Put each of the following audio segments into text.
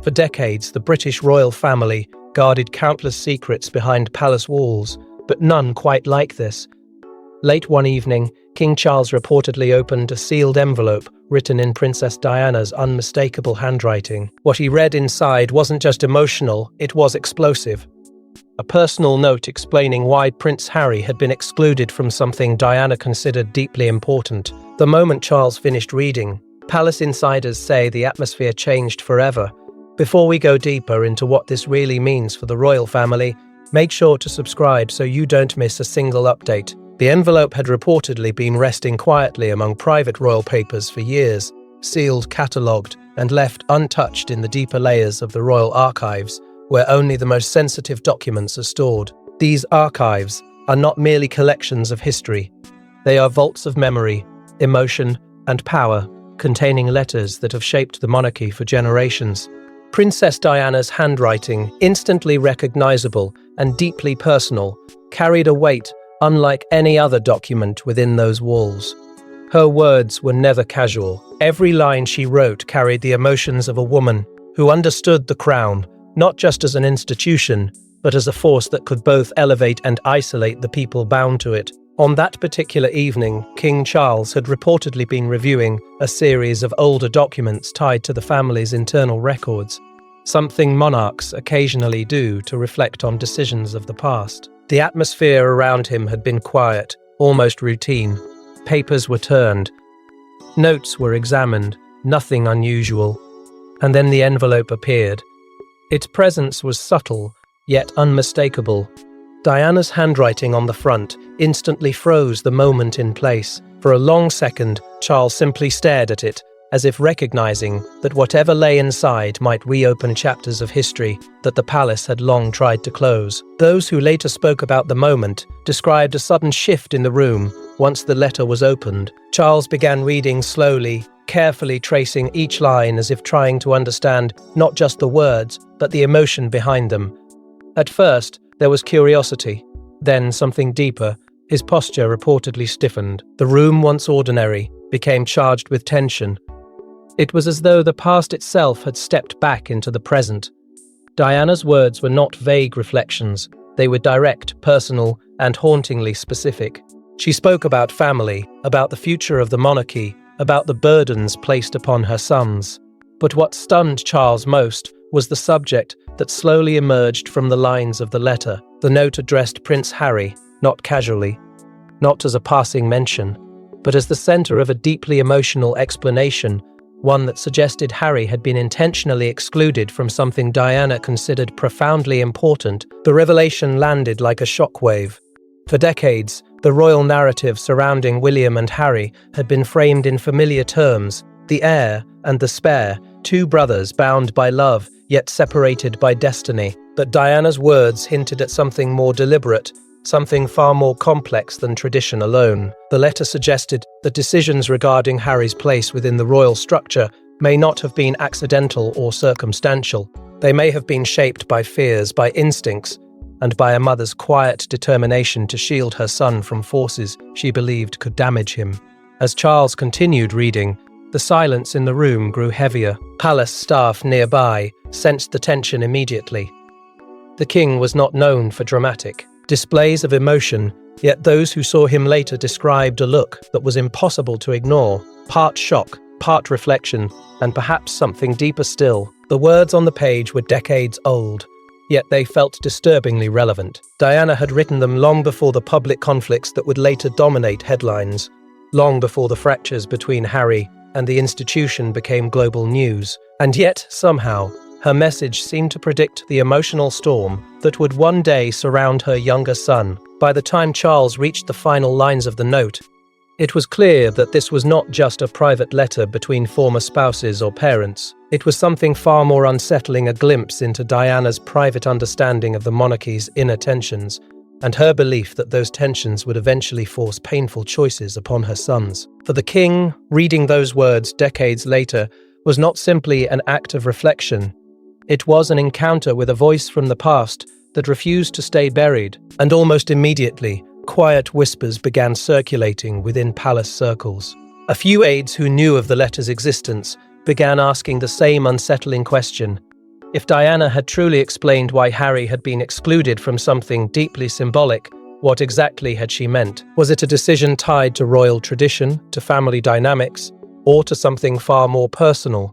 For decades, the British royal family guarded countless secrets behind palace walls, but none quite like this. Late one evening, King Charles reportedly opened a sealed envelope written in Princess Diana's unmistakable handwriting. What he read inside wasn't just emotional, it was explosive. A personal note explaining why Prince Harry had been excluded from something Diana considered deeply important. The moment Charles finished reading, palace insiders say the atmosphere changed forever. Before we go deeper into what this really means for the royal family, make sure to subscribe so you don't miss a single update. The envelope had reportedly been resting quietly among private royal papers for years, sealed, catalogued, and left untouched in the deeper layers of the royal archives, where only the most sensitive documents are stored. These archives are not merely collections of history. They are vaults of memory, emotion, and power, containing letters that have shaped the monarchy for generations. Princess Diana's handwriting, instantly recognizable and deeply personal, carried a weight unlike any other document within those walls. Her words were never casual. Every line she wrote carried the emotions of a woman who understood the crown, not just as an institution, but as a force that could both elevate and isolate the people bound to it. On that particular evening, King Charles had reportedly been reviewing a series of older documents tied to the family's internal records, something monarchs occasionally do to reflect on decisions of the past. The atmosphere around him had been quiet, almost routine. Papers were turned. Notes were examined, nothing unusual. And then the envelope appeared. Its presence was subtle, yet unmistakable. Diana's handwriting on the front instantly froze the moment in place. For a long second, Charles simply stared at it, as if recognizing that whatever lay inside might reopen chapters of history that the palace had long tried to close. Those who later spoke about the moment described a sudden shift in the room once the letter was opened. Charles began reading slowly, carefully tracing each line as if trying to understand not just the words, but the emotion behind them. At first, there was curiosity, then something deeper. His posture reportedly stiffened. The room, once ordinary, became charged with tension. It was as though the past itself had stepped back into the present. Diana's words were not vague reflections. They were direct, personal, and hauntingly specific. She spoke about family, about the future of the monarchy, about the burdens placed upon her sons. But what stunned Charles most was the subject that slowly emerged from the lines of the letter. The note addressed Prince Harry, not casually, not as a passing mention, but as the center of a deeply emotional explanation, one that suggested Harry had been intentionally excluded from something Diana considered profoundly important. The revelation landed like a shockwave. For decades, the royal narrative surrounding William and Harry had been framed in familiar terms: the heir and the spare, two brothers bound by love, yet separated by destiny. But Diana's words hinted at something more deliberate, something far more complex than tradition alone. The letter suggested that decisions regarding Harry's place within the royal structure may not have been accidental or circumstantial. They may have been shaped by fears, by instincts, and by a mother's quiet determination to shield her son from forces she believed could damage him. As Charles continued reading, the silence in the room grew heavier. Palace staff nearby sensed the tension immediately. The king was not known for dramatic displays of emotion, yet those who saw him later described a look that was impossible to ignore, part shock, part reflection, and perhaps something deeper still. The words on the page were decades old, yet they felt disturbingly relevant. Diana had written them long before the public conflicts that would later dominate headlines, long before the fractures between Harry and the institution became global news. And yet, somehow, her message seemed to predict the emotional storm that would one day surround her younger son. By the time Charles reached the final lines of the note, it was clear that this was not just a private letter between former spouses or parents. It was something far more unsettling, a glimpse into Diana's private understanding of the monarchy's inner tensions, and her belief that those tensions would eventually force painful choices upon her sons. For the king, reading those words decades later was not simply an act of reflection. It was an encounter with a voice from the past that refused to stay buried, and almost immediately, quiet whispers began circulating within palace circles. A few aides who knew of the letter's existence began asking the same unsettling question: If Diana had truly explained why Harry had been excluded from something deeply symbolic, what exactly had she meant? Was it a decision tied to royal tradition, to family dynamics, or to something far more personal?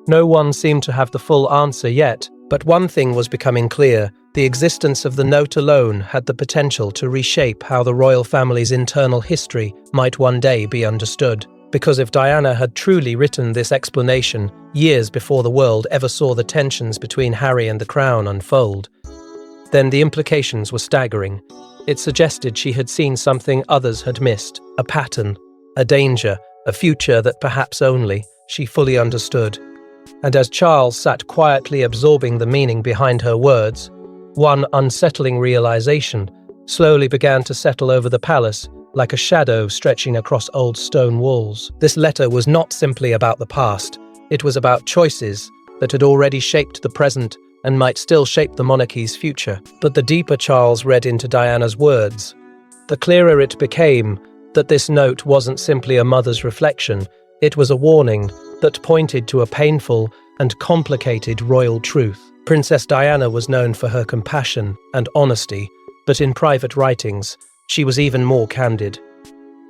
No one seemed to have the full answer yet, but one thing was becoming clear: the existence of the note alone had the potential to reshape how the royal family's internal history might one day be understood. Because if Diana had truly written this explanation years before the world ever saw the tensions between Harry and the crown unfold, then the implications were staggering. It suggested she had seen something others had missed, a pattern, a danger, a future that perhaps only she fully understood. And as Charles sat quietly absorbing the meaning behind her words, one unsettling realization slowly began to settle over the palace, like a shadow stretching across old stone walls. This letter was not simply about the past, it was about choices that had already shaped the present and might still shape the monarchy's future. But the deeper Charles read into Diana's words, the clearer it became that this note wasn't simply a mother's reflection, it was a warning that pointed to a painful and complicated royal truth. Princess Diana was known for her compassion and honesty, but in private writings, she was even more candid.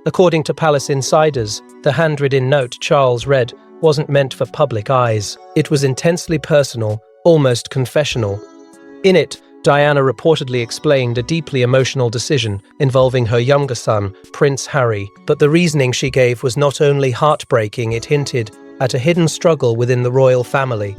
According to palace insiders, the handwritten note Charles read wasn't meant for public eyes. It was intensely personal, almost confessional. In it, Diana reportedly explained a deeply emotional decision involving her younger son, Prince Harry, but the reasoning she gave was not only heartbreaking, it hinted at a hidden struggle within the royal family.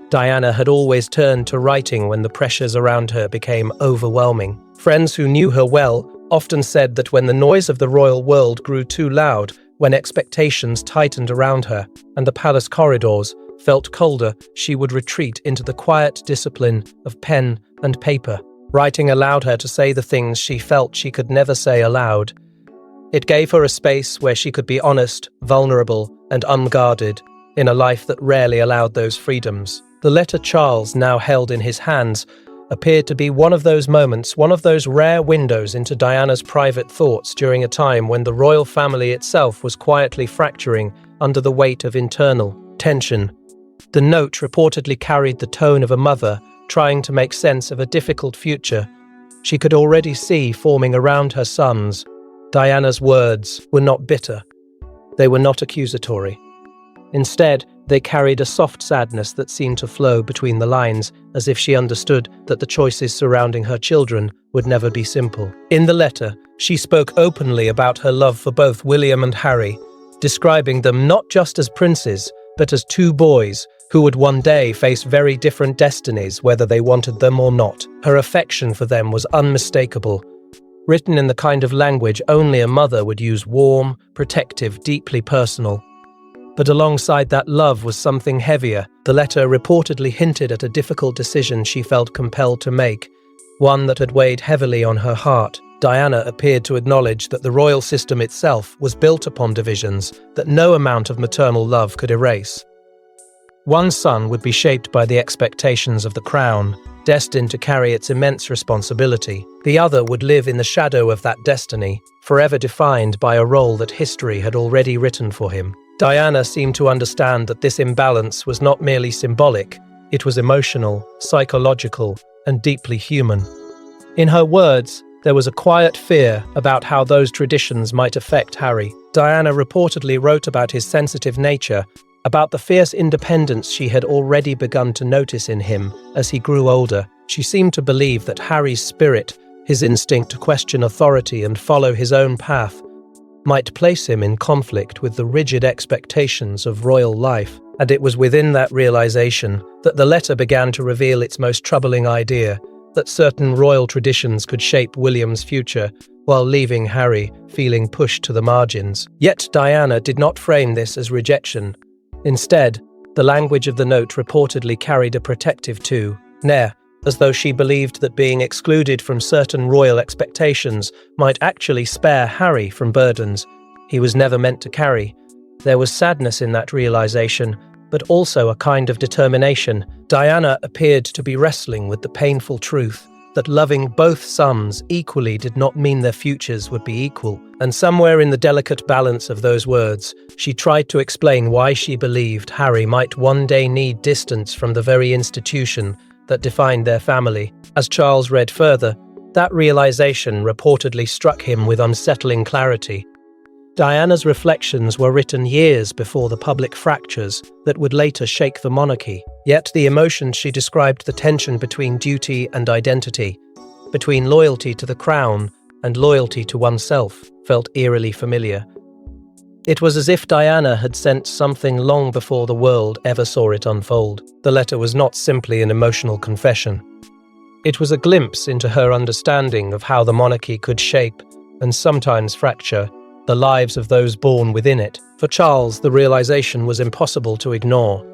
Diana had always turned to writing when the pressures around her became overwhelming. Friends who knew her well often said that when the noise of the royal world grew too loud, when expectations tightened around her and the palace corridors felt colder, she would retreat into the quiet discipline of pen and paper. Writing allowed her to say the things she felt she could never say aloud. It gave her a space where she could be honest, vulnerable, and unguarded, in a life that rarely allowed those freedoms. The letter Charles now held in his hands appeared to be one of those moments, one of those rare windows into Diana's private thoughts during a time when the royal family itself was quietly fracturing under the weight of internal tension. The note reportedly carried the tone of a mother trying to make sense of a difficult future she could already see forming around her sons. Diana's words were not bitter. They were not accusatory. Instead, they carried a soft sadness that seemed to flow between the lines, as if she understood that the choices surrounding her children would never be simple. In the letter, she spoke openly about her love for both William and Harry, describing them not just as princes, but as two boys who would one day face very different destinies, whether they wanted them or not. Her affection for them was unmistakable, written in the kind of language only a mother would use: warm, protective, deeply personal. But alongside that love was something heavier. The letter reportedly hinted at a difficult decision she felt compelled to make, one that had weighed heavily on her heart. Diana appeared to acknowledge that the royal system itself was built upon divisions that no amount of maternal love could erase. One son would be shaped by the expectations of the crown, destined to carry its immense responsibility. The other would live in the shadow of that destiny, forever defined by a role that history had already written for him. Diana seemed to understand that this imbalance was not merely symbolic, it was emotional, psychological, and deeply human. In her words, there was a quiet fear about how those traditions might affect Harry. Diana reportedly wrote about his sensitive nature, about the fierce independence she had already begun to notice in him as he grew older. She seemed to believe that Harry's spirit, his instinct to question authority and follow his own path, might place him in conflict with the rigid expectations of royal life. And it was within that realization that the letter began to reveal its most troubling idea, that certain royal traditions could shape William's future, while leaving Harry feeling pushed to the margins. Yet Diana did not frame this as rejection. Instead, the language of the note reportedly carried a protective tone, as though she believed that being excluded from certain royal expectations might actually spare Harry from burdens he was never meant to carry. There was sadness in that realization, but also a kind of determination. Diana appeared to be wrestling with the painful truth that loving both sons equally did not mean their futures would be equal. And somewhere in the delicate balance of those words, she tried to explain why she believed Harry might one day need distance from the very institution that defined their family. As Charles read further, that realization reportedly struck him with unsettling clarity. Diana's reflections were written years before the public fractures that would later shake the monarchy. Yet the emotions she described, the tension between duty and identity, between loyalty to the crown and loyalty to oneself, felt eerily familiar. It was as if Diana had sensed something long before the world ever saw it unfold. The letter was not simply an emotional confession. It was a glimpse into her understanding of how the monarchy could shape, and sometimes fracture, the lives of those born within it. For Charles, the realization was impossible to ignore.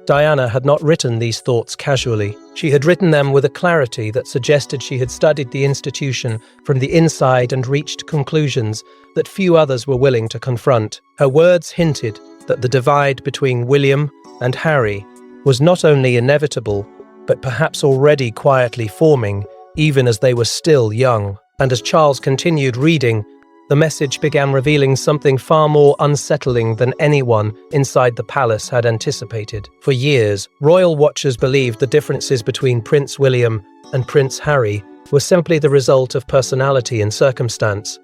Diana had not written these thoughts casually. She had written them with a clarity that suggested she had studied the institution from the inside and reached conclusions that few others were willing to confront. Her words hinted that the divide between William and Harry was not only inevitable, but perhaps already quietly forming, even as they were still young. And as Charles continued reading, the message began revealing something far more unsettling than anyone inside the palace had anticipated. For years, royal watchers believed the differences between Prince William and Prince Harry were simply the result of personality and circumstance.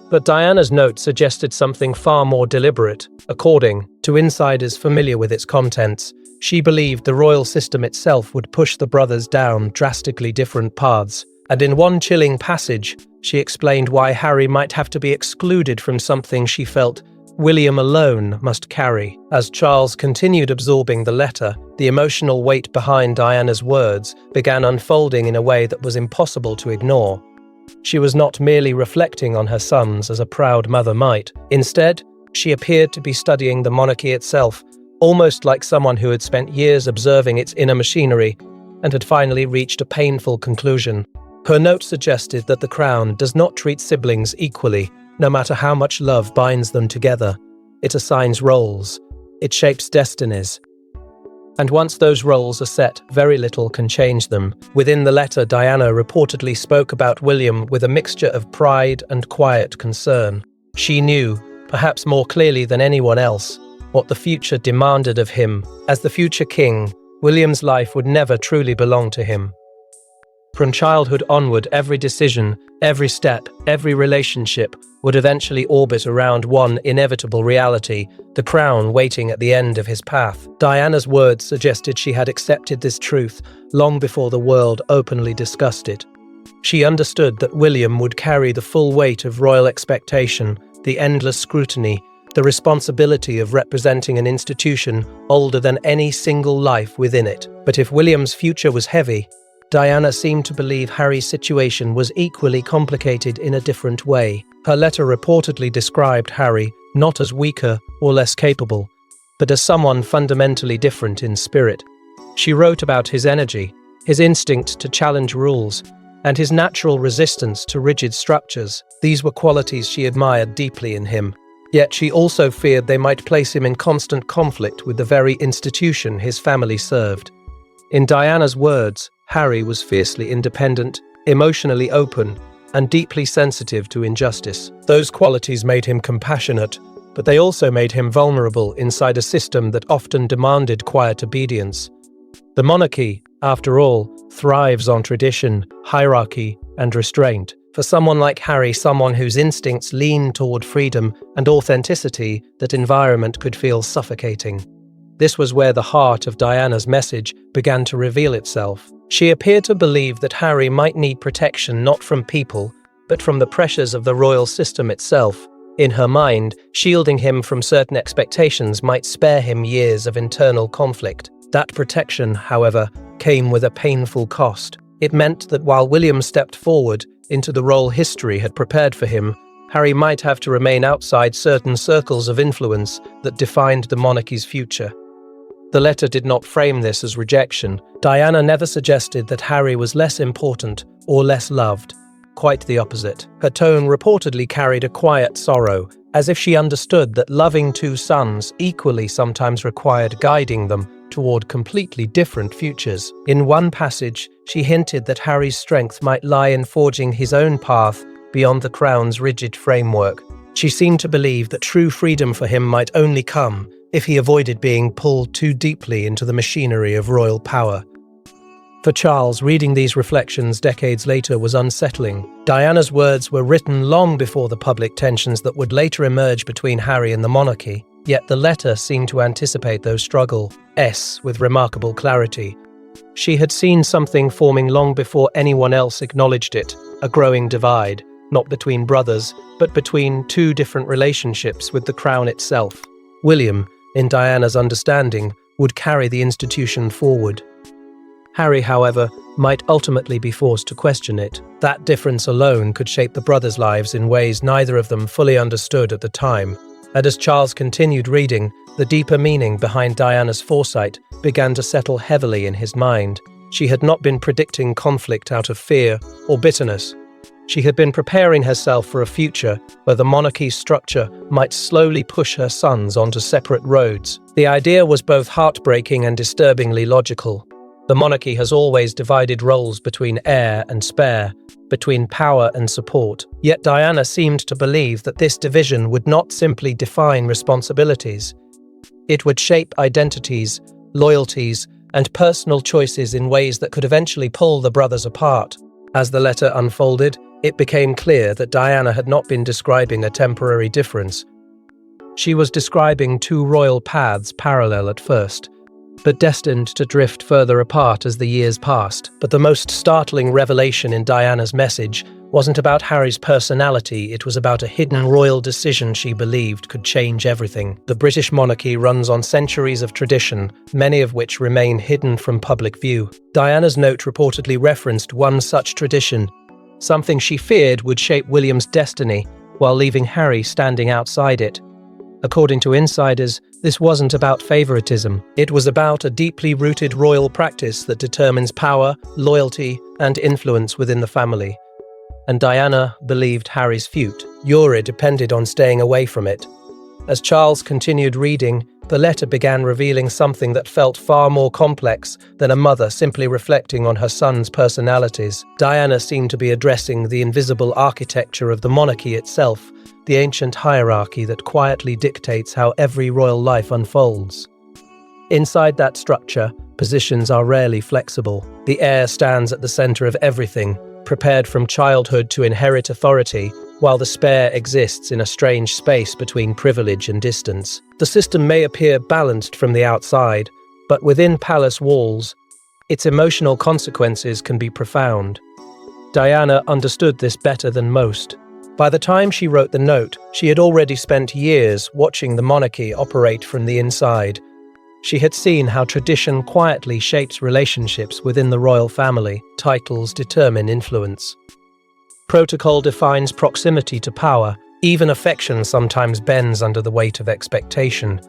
But Diana's note suggested something far more deliberate. According to insiders familiar with its contents, she believed the royal system itself would push the brothers down drastically different paths. And in one chilling passage, she explained why Harry might have to be excluded from something she felt William alone must carry. As Charles continued absorbing the letter, the emotional weight behind Diana's words began unfolding in a way that was impossible to ignore. She was not merely reflecting on her sons as a proud mother might. Instead, she appeared to be studying the monarchy itself, almost like someone who had spent years observing its inner machinery and had finally reached a painful conclusion. Her note suggested that the crown does not treat siblings equally, no matter how much love binds them together. It assigns roles. It shapes destinies. And once those roles are set, very little can change them. Within the letter, Diana reportedly spoke about William with a mixture of pride and quiet concern. She knew, perhaps more clearly than anyone else, what the future demanded of him. As the future king, William's life would never truly belong to him. From childhood onward, every decision, every step, every relationship would eventually orbit around one inevitable reality, the crown waiting at the end of his path. Diana's words suggested she had accepted this truth long before the world openly discussed it. She understood that William would carry the full weight of royal expectation, the endless scrutiny, the responsibility of representing an institution older than any single life within it. But if William's future was heavy, Diana seemed to believe Harry's situation was equally complicated in a different way. Her letter reportedly described Harry not as weaker or less capable, but as someone fundamentally different in spirit. She wrote about his energy, his instinct to challenge rules, and his natural resistance to rigid structures. These were qualities she admired deeply in him. Yet she also feared they might place him in constant conflict with the very institution his family served. In Diana's words, Harry was fiercely independent, emotionally open, and deeply sensitive to injustice. Those qualities made him compassionate, but they also made him vulnerable inside a system that often demanded quiet obedience. The monarchy, after all, thrives on tradition, hierarchy, and restraint. For someone like Harry, someone whose instincts lean toward freedom and authenticity, that environment could feel suffocating. This was where the heart of Diana's message began to reveal itself. She appeared to believe that Harry might need protection not from people, but from the pressures of the royal system itself. In her mind, shielding him from certain expectations might spare him years of internal conflict. That protection, however, came with a painful cost. It meant that while William stepped forward into the role history had prepared for him, Harry might have to remain outside certain circles of influence that defined the monarchy's future. The letter did not frame this as rejection. Diana never suggested that Harry was less important or less loved. quite the opposite. Her tone reportedly carried a quiet sorrow, as if she understood that loving two sons equally sometimes required guiding them toward completely different futures. In one passage, she hinted that Harry's strength might lie in forging his own path beyond the crown's rigid framework. She seemed to believe that true freedom for him might only come if he avoided being pulled too deeply into the machinery of royal power. For Charles, reading these reflections decades later was unsettling. Diana's words were written long before the public tensions that would later emerge between Harry and the monarchy, yet the letter seemed to anticipate those struggles with remarkable clarity. She had seen something forming long before anyone else acknowledged it, a growing divide, not between brothers, but between two different relationships with the crown itself. William, in Diana's understanding, would carry the institution forward. Harry, however, might ultimately be forced to question it. That difference alone could shape the brothers' lives in ways neither of them fully understood at the time. And as Charles continued reading, the deeper meaning behind Diana's foresight began to settle heavily in his mind. She had not been predicting conflict out of fear or bitterness. She had been preparing herself for a future where the monarchy's structure might slowly push her sons onto separate roads. The idea was both heartbreaking and disturbingly logical. The monarchy has always divided roles between heir and spare, between power and support. Yet Diana seemed to believe that this division would not simply define responsibilities. It would shape identities, loyalties, and personal choices in ways that could eventually pull the brothers apart. As the letter unfolded, it became clear that Diana had not been describing a temporary difference. She was describing two royal paths parallel at first, but destined to drift further apart as the years passed. But the most startling revelation in Diana's message wasn't about Harry's personality, it was about a hidden royal decision she believed could change everything. The British monarchy runs on centuries of tradition, many of which remain hidden from public view. Diana's note reportedly referenced one such tradition, something she feared would shape William's destiny, while leaving Harry standing outside it. According to insiders, this wasn't about favoritism. It was about a deeply rooted royal practice that determines power, loyalty, and influence within the family. And Diana believed Harry's future depended on staying away from it. As Charles continued reading, the letter began revealing something that felt far more complex than a mother simply reflecting on her son's personalities. Diana seemed to be addressing the invisible architecture of the monarchy itself, the ancient hierarchy that quietly dictates how every royal life unfolds. Inside that structure, positions are rarely flexible. The heir stands at the center of everything, prepared from childhood to inherit authority, while the spare exists in a strange space between privilege and distance. The system may appear balanced from the outside, but within palace walls, its emotional consequences can be profound. Diana understood this better than most. By the time she wrote the note, she had already spent years watching the monarchy operate from the inside. She had seen how tradition quietly shapes relationships within the royal family. Titles determine influence. Protocol defines proximity to power. Even affection sometimes bends under the weight of expectation.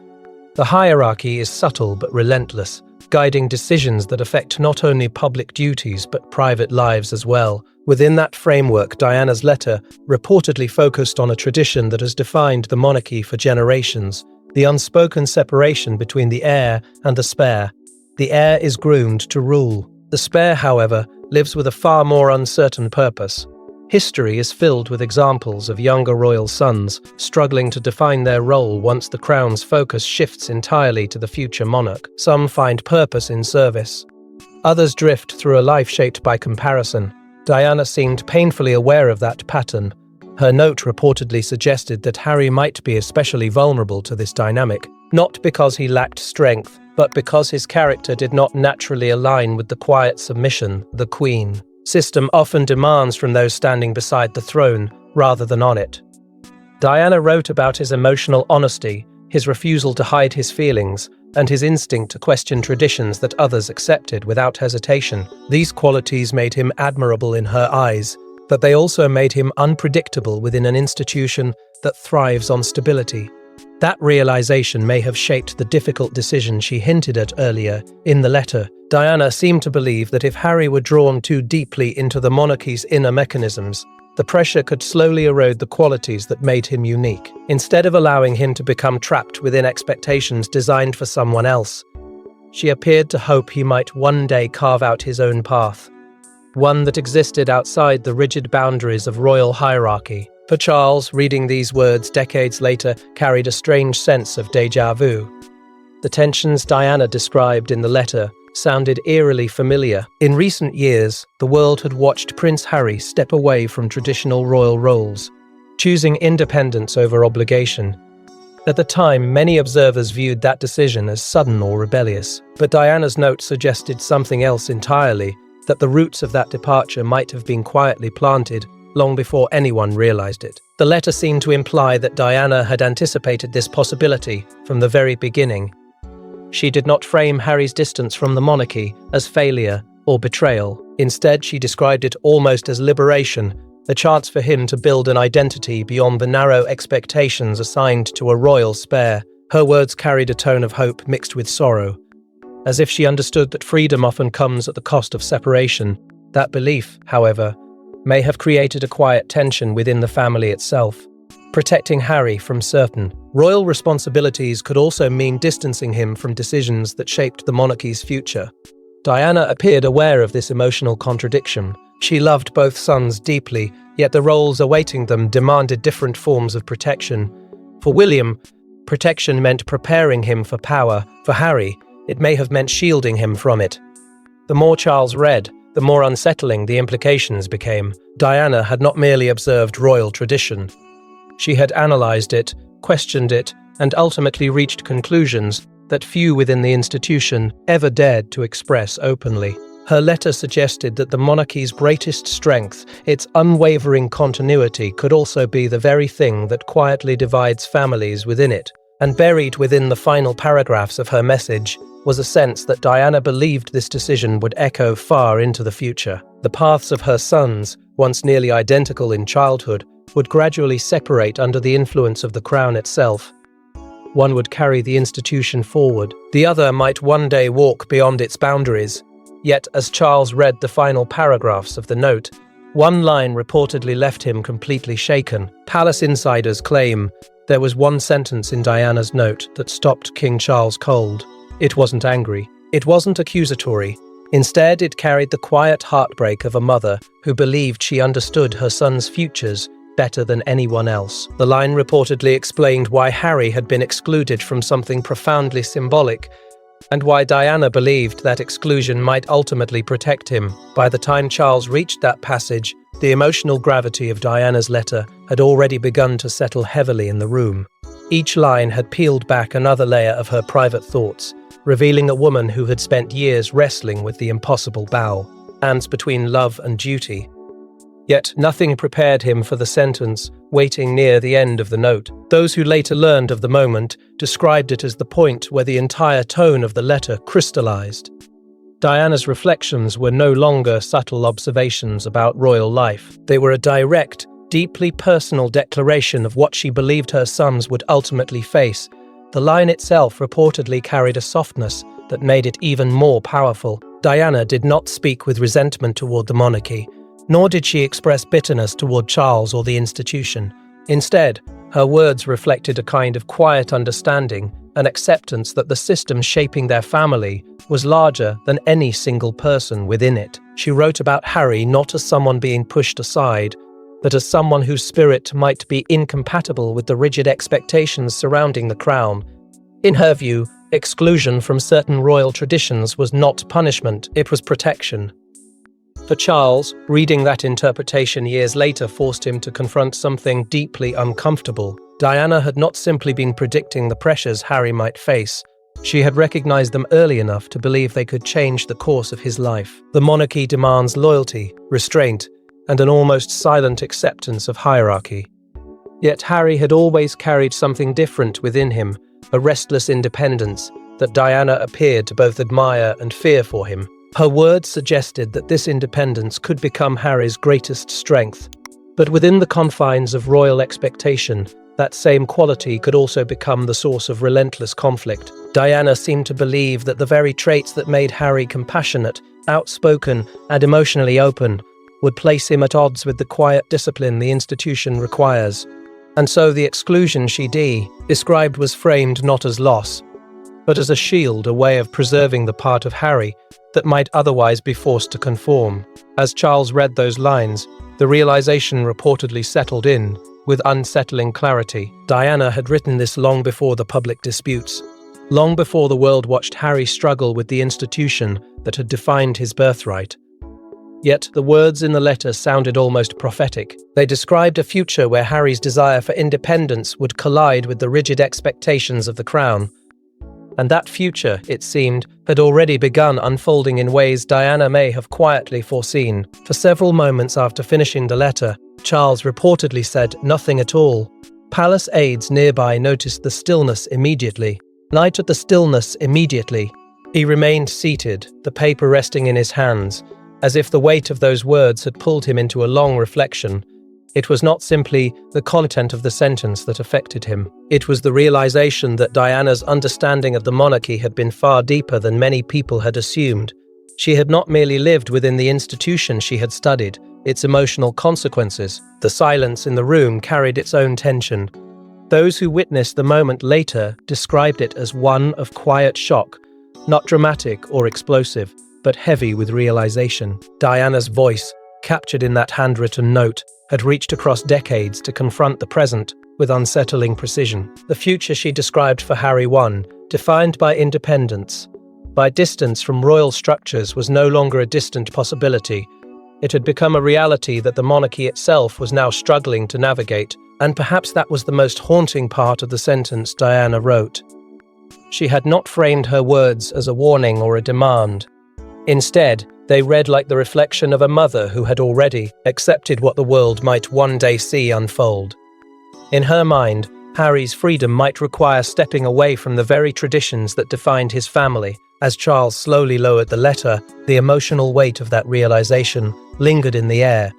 The hierarchy is subtle but relentless, guiding decisions that affect not only public duties but private lives as well. Within that framework, Diana's letter reportedly focused on a tradition that has defined the monarchy for generations: the unspoken separation between the heir and the spare. The heir is groomed to rule. The spare, however, lives with a far more uncertain purpose. History is filled with examples of younger royal sons struggling to define their role once the crown's focus shifts entirely to the future monarch. Some find purpose in service. Others drift through a life shaped by comparison. Diana seemed painfully aware of that pattern. Her note reportedly suggested that Harry might be especially vulnerable to this dynamic, not because he lacked strength, but because his character did not naturally align with the quiet submission the Queen system often demands from those standing beside the throne rather than on it. Diana wrote about his emotional honesty, his refusal to hide his feelings, and his instinct to question traditions that others accepted without hesitation. These qualities made him admirable in her eyes, but they also made him unpredictable within an institution that thrives on stability. That realization may have shaped the difficult decision she hinted at earlier in the letter. Diana seemed to believe that if Harry were drawn too deeply into the monarchy's inner mechanisms, the pressure could slowly erode the qualities that made him unique. Instead of allowing him to become trapped within expectations designed for someone else, she appeared to hope he might one day carve out his own path, one that existed outside the rigid boundaries of royal hierarchy. For Charles, reading these words decades later carried a strange sense of déjà vu. The tensions Diana described in the letter sounded eerily familiar. In recent years, the world had watched Prince Harry step away from traditional royal roles, choosing independence over obligation. At the time, many observers viewed that decision as sudden or rebellious. But Diana's note suggested something else entirely, that the roots of that departure might have been quietly planted long before anyone realized it. The letter seemed to imply that Diana had anticipated this possibility from the very beginning. She did not frame Harry's distance from the monarchy as failure or betrayal. Instead, she described it almost as liberation, a chance for him to build an identity beyond the narrow expectations assigned to a royal spare. Her words carried a tone of hope mixed with sorrow, as if she understood that freedom often comes at the cost of separation. That belief, however, may have created a quiet tension within the family itself. Protecting Harry from certain royal responsibilities could also mean distancing him from decisions that shaped the monarchy's future. Diana appeared aware of this emotional contradiction. She loved both sons deeply, yet the roles awaiting them demanded different forms of protection. For William, protection meant preparing him for power. For Harry, it may have meant shielding him from it. The more Charles read, the more unsettling the implications became. Diana had not merely observed royal tradition. She had analyzed it, questioned it, and ultimately reached conclusions that few within the institution ever dared to express openly. Her letter suggested that the monarchy's greatest strength, its unwavering continuity, could also be the very thing that quietly divides families within it. And buried within the final paragraphs of her message was a sense that Diana believed this decision would echo far into the future. The paths of her sons, once nearly identical in childhood, would gradually separate under the influence of the crown itself. One would carry the institution forward, the other might one day walk beyond its boundaries. Yet, as Charles read the final paragraphs of the note, one line reportedly left him completely shaken. Palace insiders claim there was one sentence in Diana's note that stopped King Charles cold. It wasn't angry. It wasn't accusatory. Instead, it carried the quiet heartbreak of a mother who believed she understood her son's futures better than anyone else. The line reportedly explained why Harry had been excluded from something profoundly symbolic, and why Diana believed that exclusion might ultimately protect him. By the time Charles reached that passage, the emotional gravity of Diana's letter had already begun to settle heavily in the room. Each line had peeled back another layer of her private thoughts, revealing a woman who had spent years wrestling with the impossible balance between love and duty. Yet nothing prepared him for the sentence waiting near the end of the note. Those who later learned of the moment described it as the point where the entire tone of the letter crystallized. Diana's reflections were no longer subtle observations about royal life. They were a direct, deeply personal declaration of what she believed her sons would ultimately face. The line itself reportedly carried a softness that made it even more powerful. Diana did not speak with resentment toward the monarchy, nor did she express bitterness toward Charles or the institution. Instead, her words reflected a kind of quiet understanding, an acceptance that the system shaping their family was larger than any single person within it. She wrote about Harry not as someone being pushed aside, but as someone whose spirit might be incompatible with the rigid expectations surrounding the crown. In her view, exclusion from certain royal traditions was not punishment, it was protection. For Charles, reading that interpretation years later forced him to confront something deeply uncomfortable. Diana had not simply been predicting the pressures Harry might face. She had recognized them early enough to believe they could change the course of his life. The monarchy demands loyalty, restraint, and an almost silent acceptance of hierarchy. Yet Harry had always carried something different within him, a restless independence that Diana appeared to both admire and fear for him. Her words suggested that this independence could become Harry's greatest strength. But within the confines of royal expectation, that same quality could also become the source of relentless conflict. Diana seemed to believe that the very traits that made Harry compassionate, outspoken, and emotionally open would place him at odds with the quiet discipline the institution requires. And so the exclusion she described was framed not as loss, but as a shield, a way of preserving the part of Harry that might otherwise be forced to conform. As Charles read those lines, the realization reportedly settled in with unsettling clarity. Diana had written this long before the public disputes, long before the world watched Harry struggle with the institution that had defined his birthright. Yet the words in the letter sounded almost prophetic. They described a future where Harry's desire for independence would collide with the rigid expectations of the crown. And that future, it seemed, had already begun unfolding in ways Diana may have quietly foreseen. For several moments after finishing the letter, Charles reportedly said nothing at all. Palace aides nearby noticed the stillness immediately. Night at the stillness immediately. He remained seated, the paper resting in his hands, as if the weight of those words had pulled him into a long reflection. It was not simply the content of the sentence that affected him. It was the realization that Diana's understanding of the monarchy had been far deeper than many people had assumed. She had not merely lived within the institution she had studied, its emotional consequences. The silence in the room carried its own tension. Those who witnessed the moment later described it as one of quiet shock, not dramatic or explosive, but heavy with realization. Diana's voice, captured in that handwritten note, had reached across decades to confront the present with unsettling precision. The future she described for Harry I, defined by independence, by distance from royal structures, was no longer a distant possibility. It had become a reality that the monarchy itself was now struggling to navigate, and perhaps that was the most haunting part of the sentence Diana wrote. She had not framed her words as a warning or a demand. Instead, they read like the reflection of a mother who had already accepted what the world might one day see unfold. In her mind, Harry's freedom might require stepping away from the very traditions that defined his family. As Charles slowly lowered the letter, the emotional weight of that realization lingered in the air.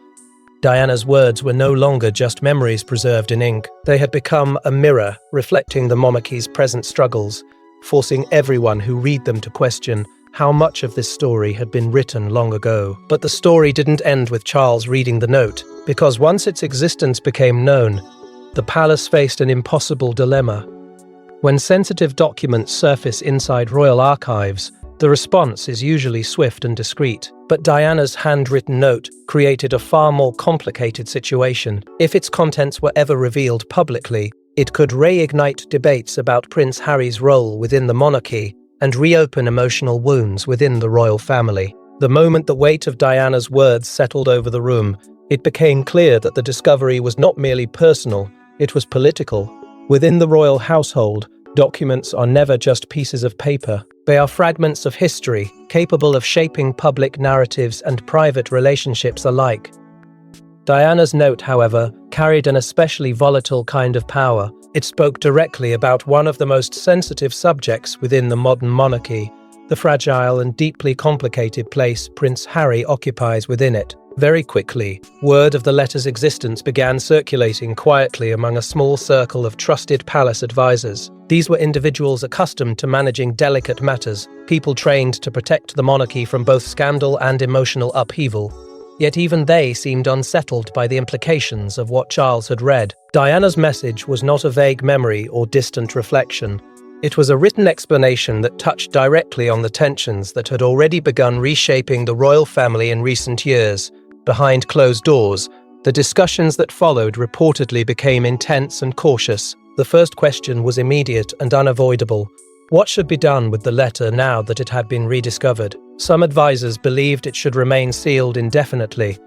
Diana's words were no longer just memories preserved in ink. They had become a mirror reflecting the monarchy's present struggles, forcing everyone who read them to question how much of this story had been written long ago. But the story didn't end with Charles reading the note, because once its existence became known, the palace faced an impossible dilemma. When sensitive documents surface inside royal archives, the response is usually swift and discreet. But Diana's handwritten note created a far more complicated situation. If its contents were ever revealed publicly, it could reignite debates about Prince Harry's role within the monarchy and reopen emotional wounds within the royal family. The moment the weight of Diana's words settled over the room, it became clear that the discovery was not merely personal, it was political. Within the royal household, documents are never just pieces of paper. They are fragments of history, capable of shaping public narratives and private relationships alike. Diana's note, however, carried an especially volatile kind of power. It spoke directly about one of the most sensitive subjects within the modern monarchy, the fragile and deeply complicated place Prince Harry occupies within it. Very quickly, word of the letter's existence began circulating quietly among a small circle of trusted palace advisors. These were individuals accustomed to managing delicate matters, people trained to protect the monarchy from both scandal and emotional upheaval. Yet even they seemed unsettled by the implications of what Charles had read. Diana's message was not a vague memory or distant reflection. It was a written explanation that touched directly on the tensions that had already begun reshaping the royal family in recent years. Behind closed doors, the discussions that followed reportedly became intense and cautious. The first question was immediate and unavoidable. What should be done with the letter now that it had been rediscovered? Some advisors believed it should remain sealed indefinitely,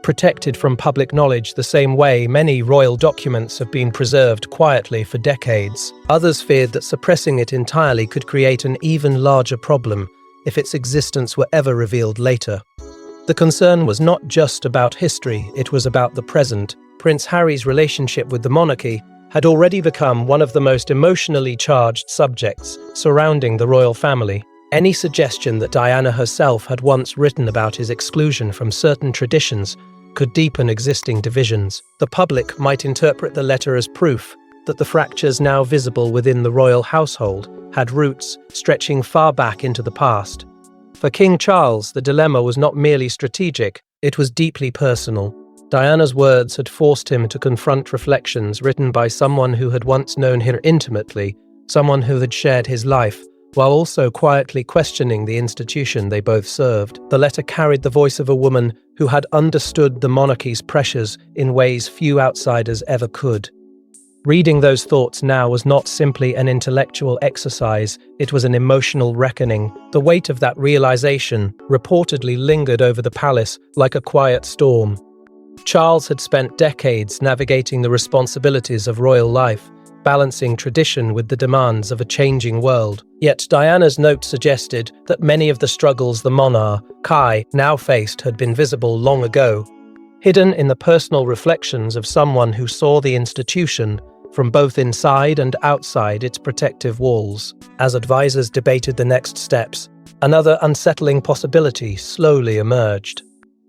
protected from public knowledge the same way many royal documents have been preserved quietly for decades. Others feared that suppressing it entirely could create an even larger problem if its existence were ever revealed later. The concern was not just about history, it was about the present. Prince Harry's relationship with the monarchy had already become one of the most emotionally charged subjects surrounding the royal family. Any suggestion that Diana herself had once written about his exclusion from certain traditions could deepen existing divisions. The public might interpret the letter as proof that the fractures now visible within the royal household had roots stretching far back into the past. For King Charles, the dilemma was not merely strategic, it was deeply personal. Diana's words had forced him to confront reflections written by someone who had once known her intimately, someone who had shared his life, while also quietly questioning the institution they both served. The letter carried the voice of a woman who had understood the monarchy's pressures in ways few outsiders ever could. Reading those thoughts now was not simply an intellectual exercise, it was an emotional reckoning. The weight of that realization reportedly lingered over the palace like a quiet storm. Charles had spent decades navigating the responsibilities of royal life, balancing tradition with the demands of a changing world. Yet Diana's note suggested that many of the struggles the monarch, now faced had been visible long ago, hidden in the personal reflections of someone who saw the institution from both inside and outside its protective walls. As advisors debated the next steps, another unsettling possibility slowly emerged.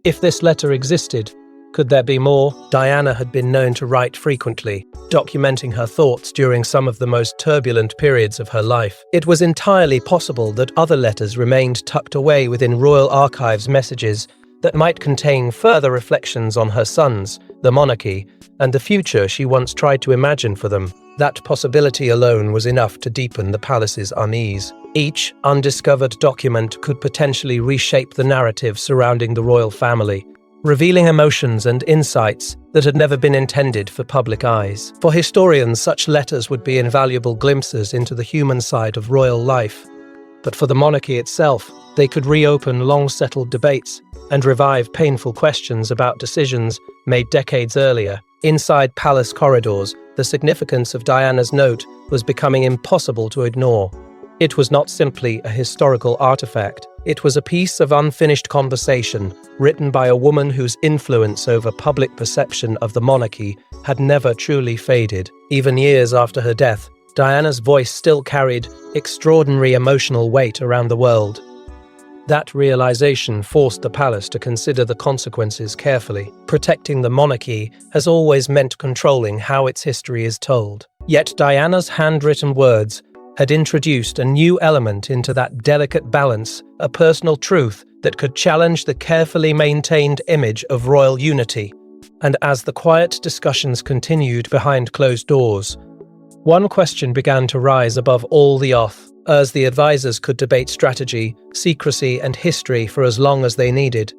If this letter existed, could there be more? Diana had been known to write frequently, documenting her thoughts during some of the most turbulent periods of her life. It was entirely possible that other letters remained tucked away within royal archives, messages that might contain further reflections on her sons, the monarchy, and the future she once tried to imagine for them. That possibility alone was enough to deepen the palace's unease. Each undiscovered document could potentially reshape the narrative surrounding the royal family, revealing emotions and insights that had never been intended for public eyes. For historians, such letters would be invaluable glimpses into the human side of royal life. But for the monarchy itself, they could reopen long-settled debates and revive painful questions about decisions made decades earlier. Inside palace corridors, the significance of Diana's note was becoming impossible to ignore. It was not simply a historical artifact. It was a piece of unfinished conversation written by a woman whose influence over public perception of the monarchy had never truly faded. Even years after her death, Diana's voice still carried extraordinary emotional weight around the world. That realization forced the palace to consider the consequences carefully. Protecting the monarchy has always meant controlling how its history is told. Yet Diana's handwritten words had introduced a new element into that delicate balance, a personal truth that could challenge the carefully maintained image of royal unity. And as the quiet discussions continued behind closed doors, one question began to rise above all the oath. As the advisors could debate strategy, secrecy, and history for as long as they needed.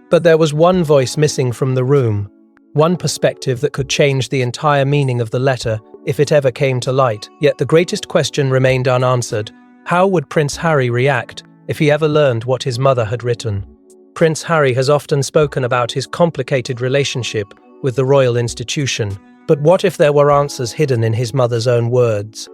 But there was one voice missing from the room, one perspective that could change the entire meaning of the letter if it ever came to light. Yet the greatest question remained unanswered. How would Prince Harry react if he ever learned what his mother had written? Prince Harry has often spoken about his complicated relationship with the royal institution. But what if there were answers hidden in his mother's own words?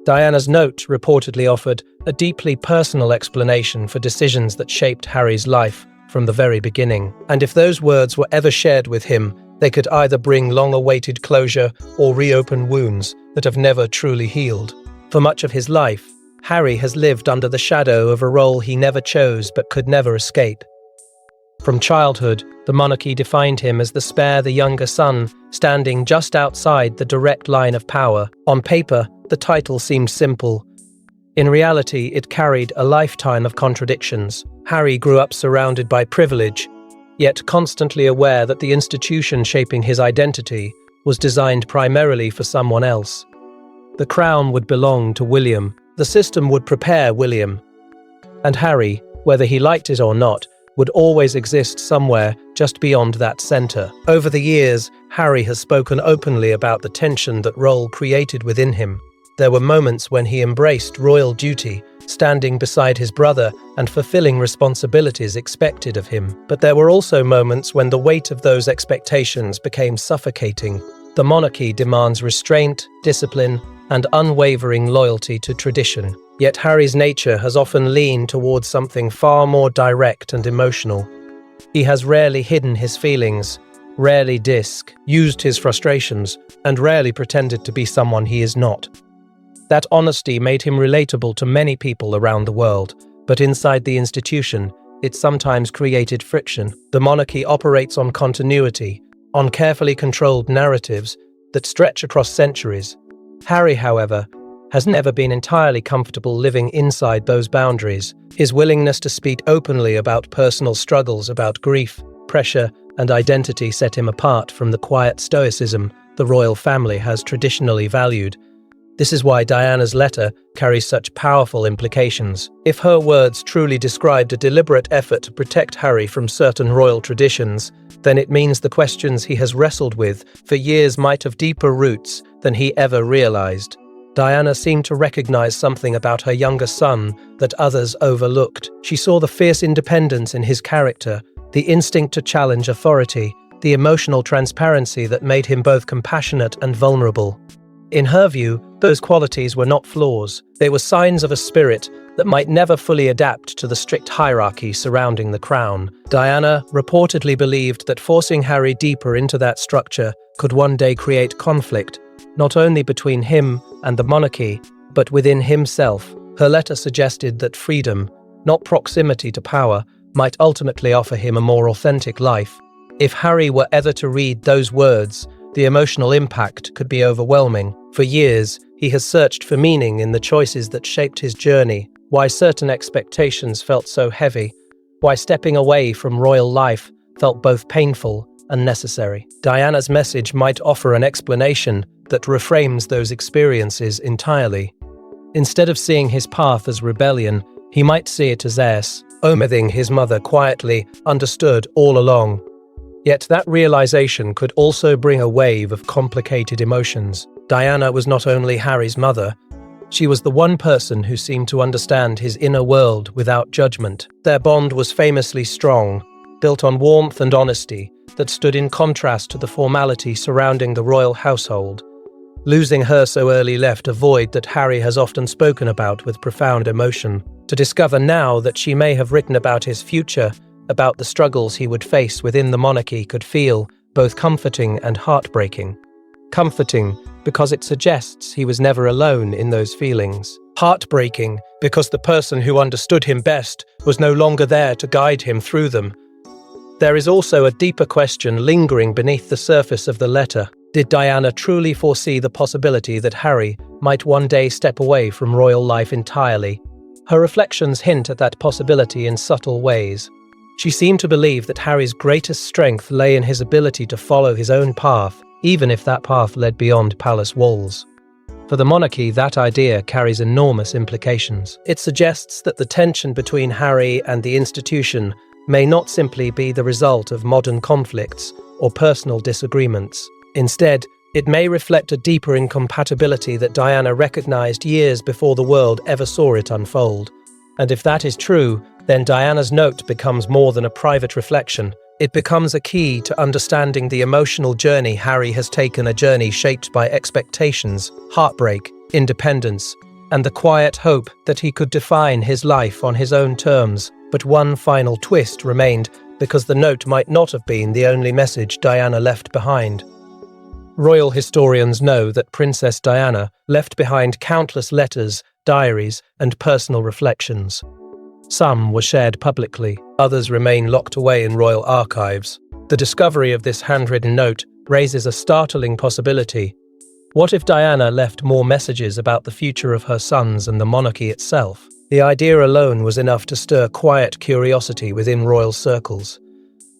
Diana's note reportedly offered a deeply personal explanation for decisions that shaped Harry's life from the very beginning. And if those words were ever shared with him, they could either bring long-awaited closure or reopen wounds that have never truly healed. For much of his life, Harry has lived under the shadow of a role he never chose but could never escape. From childhood, the monarchy defined him as the younger son, standing just outside the direct line of power. On paper, the title seemed simple. In reality, it carried a lifetime of contradictions. Harry grew up surrounded by privilege, yet constantly aware that the institution shaping his identity was designed primarily for someone else. The crown would belong to William. The system would prepare William. And Harry, whether he liked it or not, would always exist somewhere just beyond that center. Over the years, Harry has spoken openly about the tension that role created within him. There were moments when he embraced royal duty, standing beside his brother and fulfilling responsibilities expected of him. But there were also moments when the weight of those expectations became suffocating. The monarchy demands restraint, discipline, and unwavering loyalty to tradition. Yet Harry's nature has often leaned towards something far more direct and emotional. He has rarely hidden his feelings, rarely used his frustrations, and rarely pretended to be someone he is not. That honesty made him relatable to many people around the world, but inside the institution, it sometimes created friction. The monarchy operates on continuity, on carefully controlled narratives that stretch across centuries. Harry, however, has never been entirely comfortable living inside those boundaries. His willingness to speak openly about personal struggles, about grief, pressure, and identity set him apart from the quiet stoicism the royal family has traditionally valued. This is why Diana's letter carries such powerful implications. If her words truly described a deliberate effort to protect Harry from certain royal traditions, then it means the questions he has wrestled with for years might have deeper roots than he ever realized. Diana seemed to recognize something about her younger son that others overlooked. She saw the fierce independence in his character, the instinct to challenge authority, the emotional transparency that made him both compassionate and vulnerable. In her view, those qualities were not flaws. They were signs of a spirit that might never fully adapt to the strict hierarchy surrounding the crown. Diana reportedly believed that forcing Harry deeper into that structure could one day create conflict, not only between him and the monarchy, but within himself. Her letter suggested that freedom, not proximity to power, might ultimately offer him a more authentic life. If Harry were ever to read those words, the emotional impact could be overwhelming. For years, he has searched for meaning in the choices that shaped his journey, why certain expectations felt so heavy, why stepping away from royal life felt both painful and necessary. Diana's message might offer an explanation that reframes those experiences entirely. Instead of seeing his path as rebellion, he might see it as something his mother quietly understood all along. Yet that realization could also bring a wave of complicated emotions. Diana was not only Harry's mother, she was the one person who seemed to understand his inner world without judgment. Their bond was famously strong, built on warmth and honesty that stood in contrast to the formality surrounding the royal household. Losing her so early left a void that Harry has often spoken about with profound emotion. To discover now that she may have written about his future, about the struggles he would face within the monarchy, could feel both comforting and heartbreaking. Comforting because it suggests he was never alone in those feelings. Heartbreaking because the person who understood him best was no longer there to guide him through them. There is also a deeper question lingering beneath the surface of the letter. Did Diana truly foresee the possibility that Harry might one day step away from royal life entirely? Her reflections hint at that possibility in subtle ways. She seemed to believe that Harry's greatest strength lay in his ability to follow his own path, even if that path led beyond palace walls. For the monarchy, that idea carries enormous implications. It suggests that the tension between Harry and the institution may not simply be the result of modern conflicts or personal disagreements. Instead, it may reflect a deeper incompatibility that Diana recognized years before the world ever saw it unfold. And if that is true, then Diana's note becomes more than a private reflection. It becomes a key to understanding the emotional journey Harry has taken, a journey shaped by expectations, heartbreak, independence, and the quiet hope that he could define his life on his own terms. But one final twist remained, because the note might not have been the only message Diana left behind. Royal historians know that Princess Diana left behind countless letters, diaries, and personal reflections. Some were shared publicly, others remain locked away in royal archives. The discovery of this handwritten note raises a startling possibility. What if Diana left more messages about the future of her sons and the monarchy itself? The idea alone was enough to stir quiet curiosity within royal circles.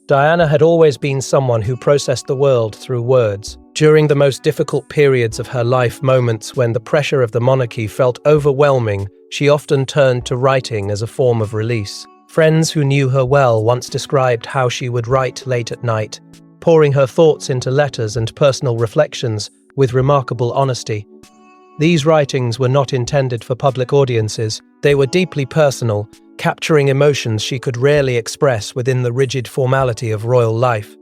Diana had always been someone who processed the world through words. During the most difficult periods of her life, moments when the pressure of the monarchy felt overwhelming, she often turned to writing as a form of release. Friends who knew her well once described how she would write late at night, pouring her thoughts into letters and personal reflections with remarkable honesty. These writings were not intended for public audiences. They were deeply personal, capturing emotions she could rarely express within the rigid formality of royal life.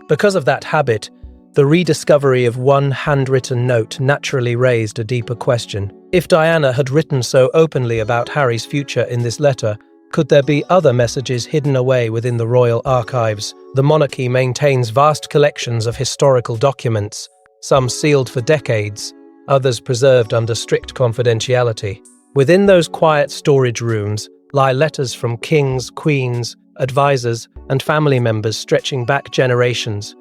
Because of that habit, the rediscovery of one handwritten note naturally raised a deeper question. If Diana had written so openly about Harry's future in this letter, could there be other messages hidden away within the royal archives? The monarchy maintains vast collections of historical documents, some sealed for decades, others preserved under strict confidentiality. Within those quiet storage rooms lie letters from kings, queens, advisors, and family members stretching back generations.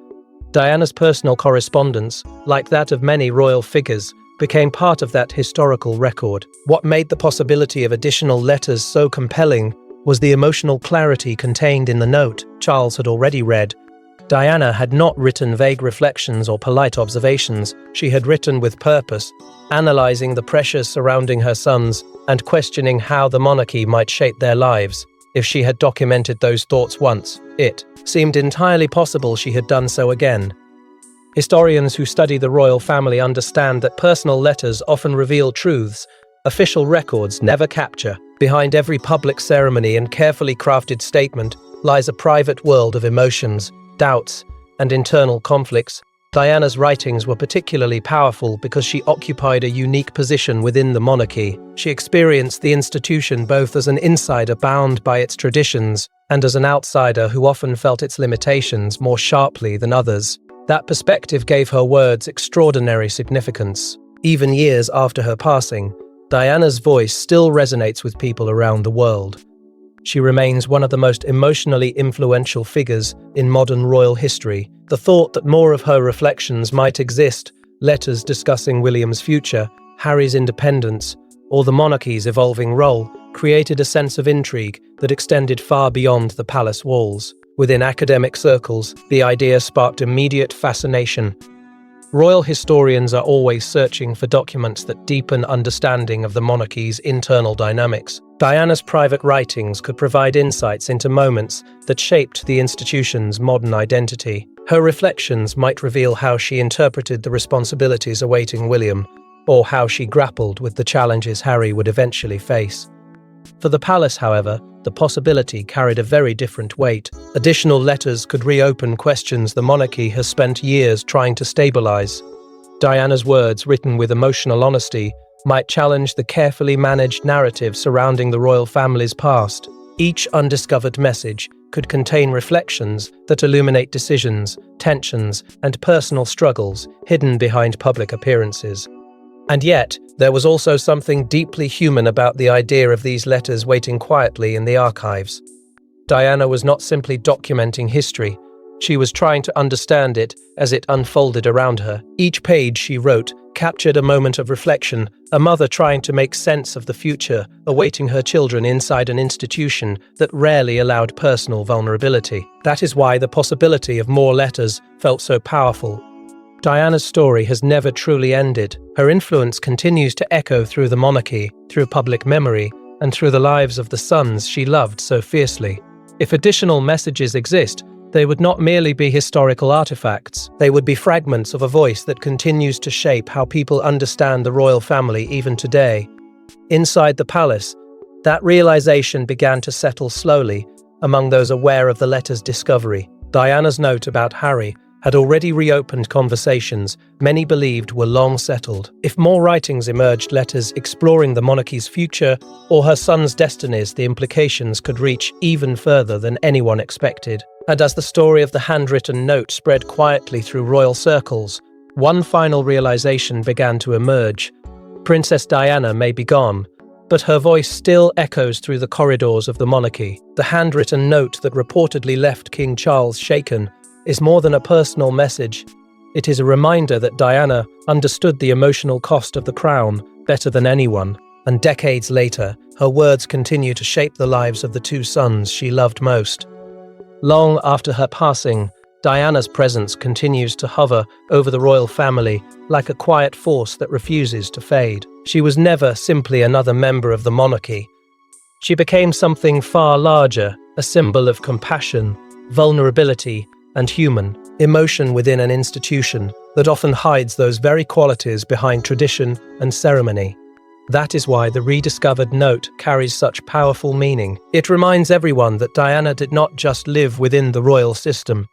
Diana's personal correspondence, like that of many royal figures, became part of that historical record. What made the possibility of additional letters so compelling was the emotional clarity contained in the note Charles had already read. Diana had not written vague reflections or polite observations. She had written with purpose, analyzing the pressures surrounding her sons and questioning how the monarchy might shape their lives. If she had documented those thoughts once, it seemed entirely possible she had done so again. Historians who study the royal family understand that personal letters often reveal truths official records never capture. Behind every public ceremony and carefully crafted statement lies a private world of emotions, doubts, and internal conflicts. Diana's writings were particularly powerful because she occupied a unique position within the monarchy. She experienced the institution both as an insider bound by its traditions and as an outsider who often felt its limitations more sharply than others. That perspective gave her words extraordinary significance. Even years after her passing, Diana's voice still resonates with people around the world. She remains one of the most emotionally influential figures in modern royal history. The thought that more of her reflections might exist, letters discussing William's future, Harry's independence, or the monarchy's evolving role, created a sense of intrigue that extended far beyond the palace walls. Within academic circles, the idea sparked immediate fascination. Royal historians are always searching for documents that deepen understanding of the monarchy's internal dynamics. Diana's private writings could provide insights into moments that shaped the institution's modern identity. Her reflections might reveal how she interpreted the responsibilities awaiting William, or how she grappled with the challenges Harry would eventually face. For the palace, however, the possibility carried a very different weight. Additional letters could reopen questions the monarchy has spent years trying to stabilize. Diana's words, written with emotional honesty, might challenge the carefully managed narrative surrounding the royal family's past. Each undiscovered message could contain reflections that illuminate decisions, tensions, and personal struggles hidden behind public appearances. And yet, there was also something deeply human about the idea of these letters waiting quietly in the archives. Diana was not simply documenting history, she was trying to understand it as it unfolded around her. Each page she wrote captured a moment of reflection, a mother trying to make sense of the future, awaiting her children inside an institution that rarely allowed personal vulnerability. That is why the possibility of more letters felt so powerful. Diana's story has never truly ended. Her influence continues to echo through the monarchy, through public memory, and through the lives of the sons she loved so fiercely. If additional messages exist, they would not merely be historical artifacts. They would be fragments of a voice that continues to shape how people understand the royal family even today. Inside the palace, that realization began to settle slowly among those aware of the letter's discovery. Diana's note about Harry had already reopened conversations many believed were long settled. If more writings emerged, letters exploring the monarchy's future or her son's destinies, the implications could reach even further than anyone expected. And as the story of the handwritten note spread quietly through royal circles, one final realization began to emerge. Princess Diana may be gone, but her voice still echoes through the corridors of the monarchy. The handwritten note that reportedly left King Charles shaken is more than a personal message. It is a reminder that Diana understood the emotional cost of the crown better than anyone, and decades later, her words continue to shape the lives of the two sons she loved most. Long after her passing, Diana's presence continues to hover over the royal family like a quiet force that refuses to fade. She was never simply another member of the monarchy. She became something far larger, a symbol of compassion, vulnerability, and human emotion within an institution that often hides those very qualities behind tradition and ceremony. That is why the rediscovered note carries such powerful meaning. It reminds everyone that Diana did not just live within the royal system.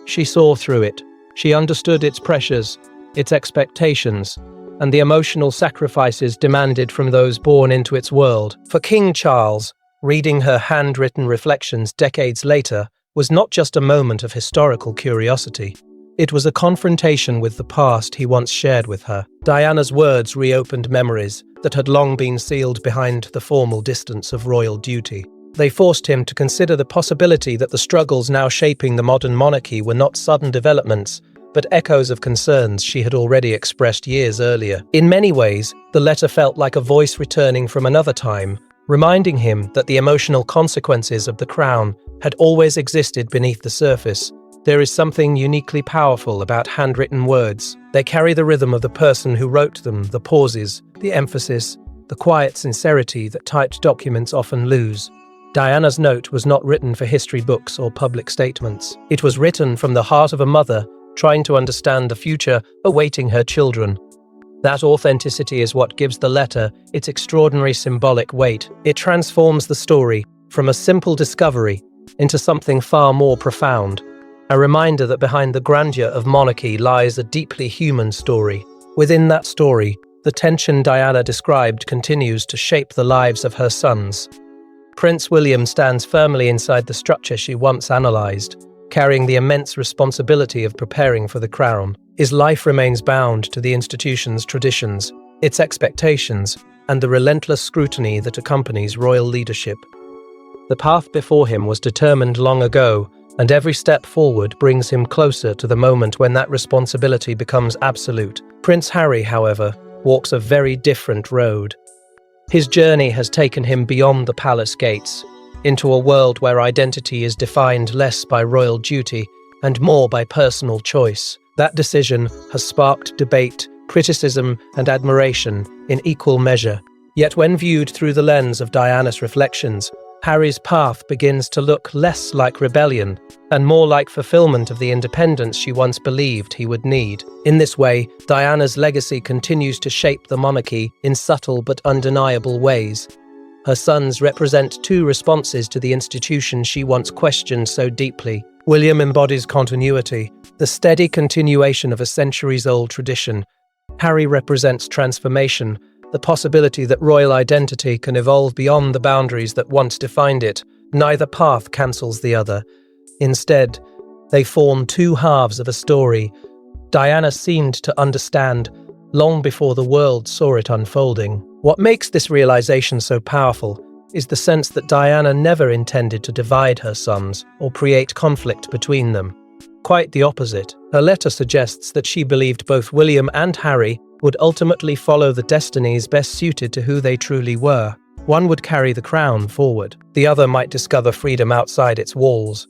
She saw through it. She understood its pressures, its expectations, and the emotional sacrifices demanded from those born into its world. For King Charles, reading her handwritten reflections decades later was not just a moment of historical curiosity. It was a confrontation with the past he once shared with her. Diana's words reopened memories that had long been sealed behind the formal distance of royal duty. They forced him to consider the possibility that the struggles now shaping the modern monarchy were not sudden developments, but echoes of concerns she had already expressed years earlier. In many ways, the letter felt like a voice returning from another time, reminding him that the emotional consequences of the crown had always existed beneath the surface. There is something uniquely powerful about handwritten words. They carry the rhythm of the person who wrote them, the pauses, the emphasis, the quiet sincerity that typed documents often lose. Diana's note was not written for history books or public statements. It was written from the heart of a mother trying to understand the future awaiting her children. That authenticity is what gives the letter its extraordinary symbolic weight. It transforms the story from a simple discovery into something far more profound. A reminder that behind the grandeur of monarchy lies a deeply human story. Within that story, the tension Diana described continues to shape the lives of her sons. Prince William stands firmly inside the structure she once analysed, carrying the immense responsibility of preparing for the crown. His life remains bound to the institution's traditions, its expectations, and the relentless scrutiny that accompanies royal leadership. The path before him was determined long ago, and every step forward brings him closer to the moment when that responsibility becomes absolute. Prince Harry, however, walks a very different road. His journey has taken him beyond the palace gates, into a world where identity is defined less by royal duty and more by personal choice. That decision has sparked debate, criticism, and admiration in equal measure. Yet when viewed through the lens of Diana's reflections, Harry's path begins to look less like rebellion and more like fulfillment of the independence she once believed he would need. In this way, Diana's legacy continues to shape the monarchy in subtle but undeniable ways. Her sons represent two responses to the institution she once questioned so deeply. William embodies continuity, the steady continuation of a centuries-old tradition. Harry represents transformation, the possibility that royal identity can evolve beyond the boundaries that once defined it. Neither path cancels the other. Instead, they form two halves of a story. Diana seemed to understand long before the world saw it unfolding. What makes this realization so powerful is the sense that Diana never intended to divide her sons or create conflict between them. Quite the opposite. Her letter suggests that she believed both William and Harry would ultimately follow the destinies best suited to who they truly were. One would carry the crown forward. The other might discover freedom outside its walls.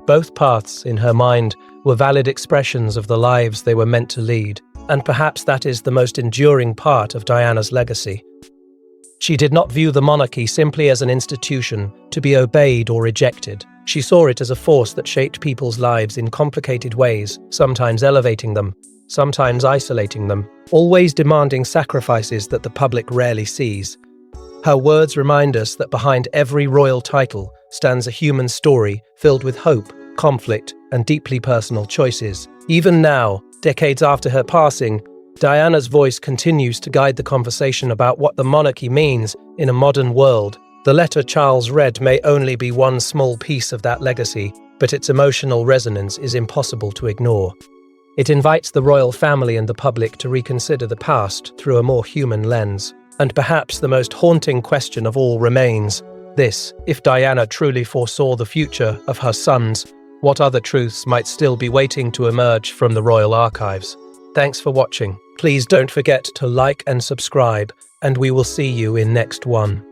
Both paths, in her mind, were valid expressions of the lives they were meant to lead. And perhaps that is the most enduring part of Diana's legacy. She did not view the monarchy simply as an institution to be obeyed or rejected. She saw it as a force that shaped people's lives in complicated ways, sometimes elevating them, sometimes isolating them, always demanding sacrifices that the public rarely sees. Her words remind us that behind every royal title stands a human story filled with hope, conflict, and deeply personal choices. Even now, decades after her passing, Diana's voice continues to guide the conversation about what the monarchy means in a modern world. The letter Charles read may only be one small piece of that legacy, but its emotional resonance is impossible to ignore. It invites the royal family and the public to reconsider the past through a more human lens. And perhaps the most haunting question of all remains this: if Diana truly foresaw the future of her sons, what other truths might still be waiting to emerge from the royal archives? Thanks for watching. Please don't forget to like and subscribe, and we will see you in next one.